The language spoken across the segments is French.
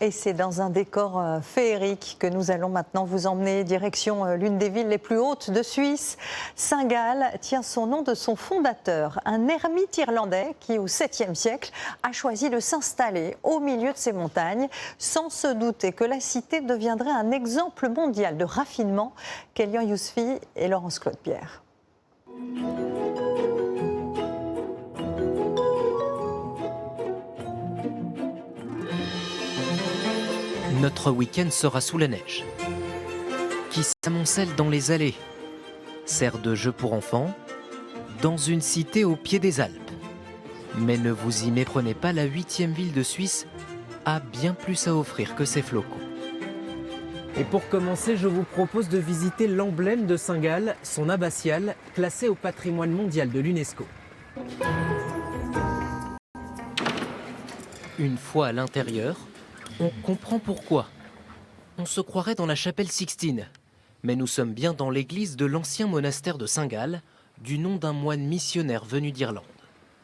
Et c'est dans un décor féerique que nous allons maintenant vous emmener direction l'une des villes les plus hautes de Suisse. Saint-Gall tient son nom de son fondateur, un ermite irlandais qui, au 7e siècle, a choisi de s'installer au milieu de ces montagnes, sans se douter que la cité deviendrait un exemple mondial de raffinement. Kélian Yousfi et Laurence Claude Pierre. Notre week-end sera sous la neige, qui s'amoncelle dans les allées, sert de jeu pour enfants, dans une cité au pied des Alpes. Mais ne vous y méprenez pas, la 8e ville de Suisse a bien plus à offrir que ses flocons. Et pour commencer, je vous propose de visiter l'emblème de Saint-Gall, son abbatiale, classé au patrimoine mondial de l'UNESCO. Une fois à l'intérieur, on comprend pourquoi. On se croirait dans la chapelle Sixtine, mais nous sommes bien dans l'église de l'ancien monastère de Saint-Gall, du nom d'un moine missionnaire venu d'Irlande.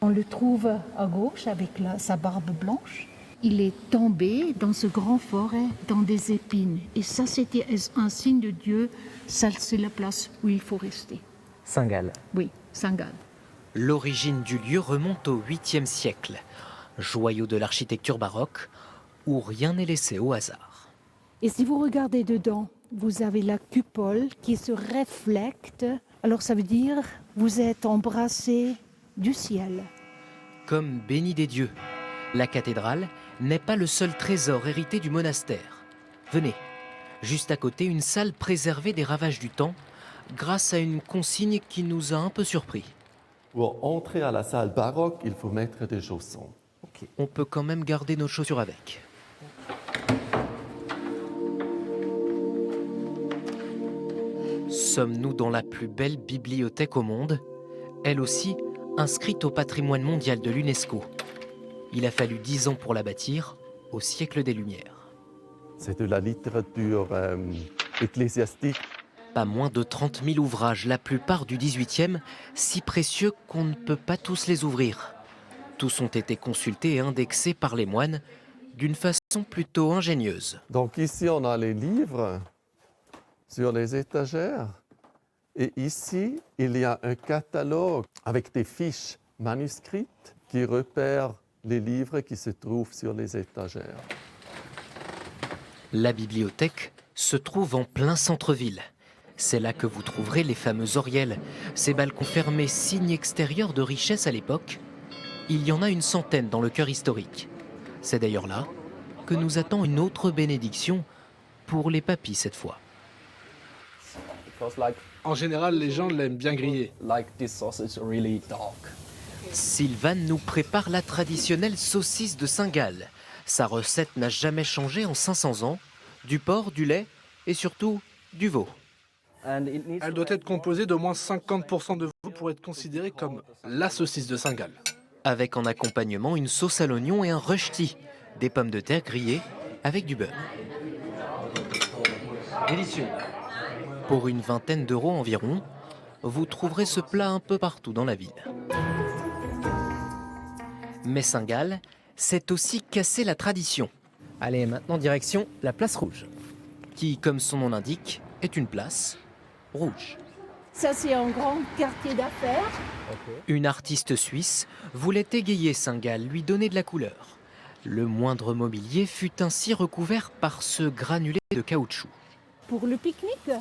On le trouve à gauche avec sa barbe blanche. Il est tombé dans ce grand forêt, dans des épines. Et ça, c'était un signe de Dieu. Ça, c'est la place où il faut rester. Saint-Gall. Oui, Saint-Gall. L'origine du lieu remonte au 8e siècle, joyau de l'architecture baroque, où rien n'est laissé au hasard. Et si vous regardez dedans, vous avez la coupole qui se reflète. Alors ça veut dire vous êtes embrassé du ciel. Comme béni des dieux, la cathédrale n'est pas le seul trésor hérité du monastère. Venez, juste à côté, une salle préservée des ravages du temps, grâce à une consigne qui nous a un peu surpris. Pour entrer à la salle baroque, il faut mettre des chaussons. On peut quand même garder nos chaussures avec. Sommes-nous dans la plus belle bibliothèque au monde, elle aussi inscrite au patrimoine mondial de l'UNESCO. Il a fallu 10 ans pour la bâtir, au siècle des Lumières. C'est de la littérature ecclésiastique. Pas moins de 30 000 ouvrages, la plupart du 18e, si précieux qu'on ne peut pas tous les ouvrir. Tous ont été consultés et indexés par les moines d'une façon plutôt ingénieuse. Donc ici, on a les livres sur les étagères. Et ici, il y a un catalogue avec des fiches manuscrites qui repèrent les livres qui se trouvent sur les étagères. La bibliothèque se trouve en plein centre-ville. C'est là que vous trouverez les fameux oriels, ces balcons fermés, signe extérieur de richesse à l'époque. Il y en a une centaine dans le cœur historique. C'est d'ailleurs là que nous attend une autre bénédiction, pour les papys cette fois. En général, les gens l'aiment bien grillé. Sylvane nous prépare la traditionnelle saucisse de Saint-Gall. Sa recette n'a jamais changé en 500 ans. Du porc, du lait et surtout du veau. Elle doit être composée d'au moins 50% de veau pour être considérée comme la saucisse de Saint-Gall. Avec en accompagnement une sauce à l'oignon et un rösti, des pommes de terre grillées avec du beurre. Délicieux. Pour une vingtaine d'euros environ, vous trouverez ce plat un peu partout dans la ville. Mais Saint-Gall, c'est aussi casser la tradition. Allez, maintenant direction la place rouge. Qui, comme son nom l'indique, est une place rouge. Ça, c'est un grand quartier d'affaires. Une artiste suisse voulait égayer Saint-Gall, lui donner de la couleur. Le moindre mobilier fut ainsi recouvert par ce granulé de caoutchouc. Pour le pique-nique,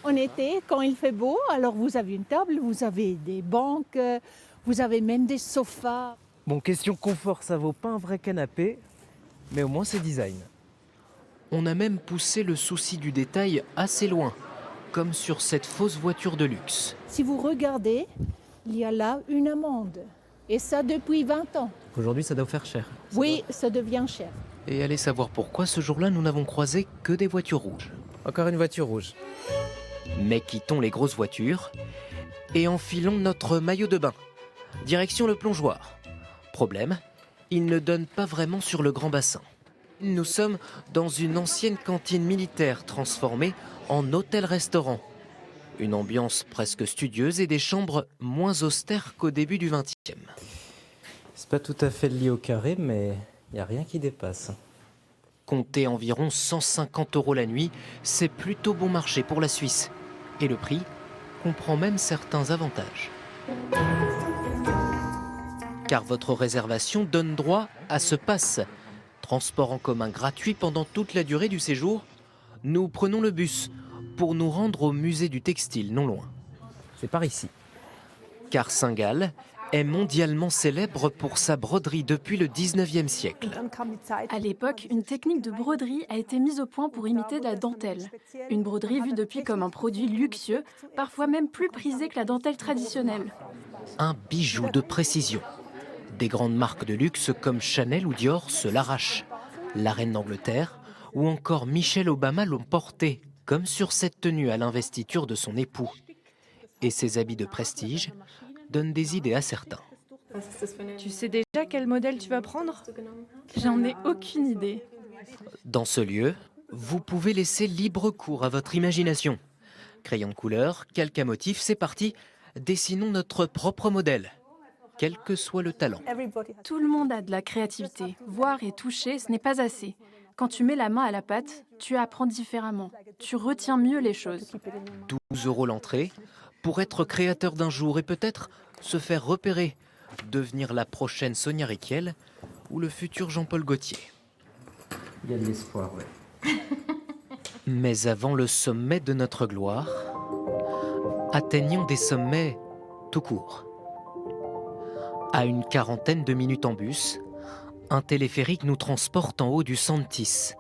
en été, quand il fait beau, alors vous avez une table, vous avez des bancs, vous avez même des sofas. Bon, question confort, ça vaut pas un vrai canapé, mais au moins c'est design. On a même poussé le souci du détail assez loin, comme sur cette fausse voiture de luxe. Si vous regardez, il y a là une amende. Et ça depuis 20 ans. Aujourd'hui, ça doit faire cher. Oui, ça devient cher. Et allez savoir pourquoi ce jour-là, nous n'avons croisé que des voitures rouges. Encore une voiture rouge. Mais quittons les grosses voitures et enfilons notre maillot de bain. Direction le plongeoir. Problème, il ne donne pas vraiment sur le grand bassin. Nous sommes dans une ancienne cantine militaire transformée en hôtel-restaurant. Une ambiance presque studieuse et des chambres moins austères qu'au début du XXe. C'est pas tout à fait lié au carré, mais il n'y a rien qui dépasse. Comptez environ 150 € la nuit, c'est plutôt bon marché pour la Suisse. Et le prix comprend même certains avantages. Car votre réservation donne droit à ce pass. Transport en commun gratuit pendant toute la durée du séjour. Nous prenons le bus pour nous rendre au musée du textile non loin. C'est par ici. Car Saint-Gall est mondialement célèbre pour sa broderie depuis le 19e siècle. À l'époque, une technique de broderie a été mise au point pour imiter de la dentelle. Une broderie vue depuis comme un produit luxueux, parfois même plus prisé que la dentelle traditionnelle. Un bijou de précision. Des grandes marques de luxe comme Chanel ou Dior se l'arrachent. La reine d'Angleterre ou encore Michelle Obama l'ont porté, comme sur cette tenue à l'investiture de son époux. Et ces habits de prestige donnent des idées à certains. Tu sais déjà quel modèle tu vas prendre? J'en ai aucune idée. Dans ce lieu, vous pouvez laisser libre cours à votre imagination. Crayon de couleur, calque à motif, c'est parti. Dessinons notre propre modèle, quel que soit le talent. Tout le monde a de la créativité. Voir et toucher, ce n'est pas assez. Quand tu mets la main à la pâte, tu apprends différemment. Tu retiens mieux les choses. 12 € l'entrée pour être créateur d'un jour et peut-être se faire repérer, devenir la prochaine Sonia Rykiel ou le futur Jean-Paul Gaultier. Il y a de l'espoir, ouais. Mais avant le sommet de notre gloire, atteignons des sommets tout court. À une quarantaine de minutes en bus, un téléphérique nous transporte en haut du Santis,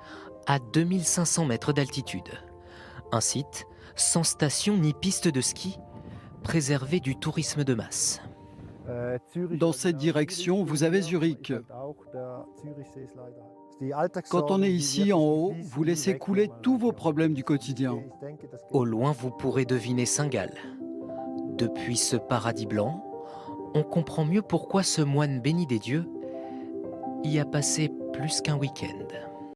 à 2500 mètres d'altitude. Un site sans station ni piste de ski, préservé du tourisme de masse. Dans cette direction, vous avez Zurich. Quand on est ici en haut, vous laissez couler tous vos problèmes du quotidien. Au loin, vous pourrez deviner Saint-Gall. Depuis ce paradis blanc, on comprend mieux pourquoi ce moine béni des dieux y a passé plus qu'un week-end.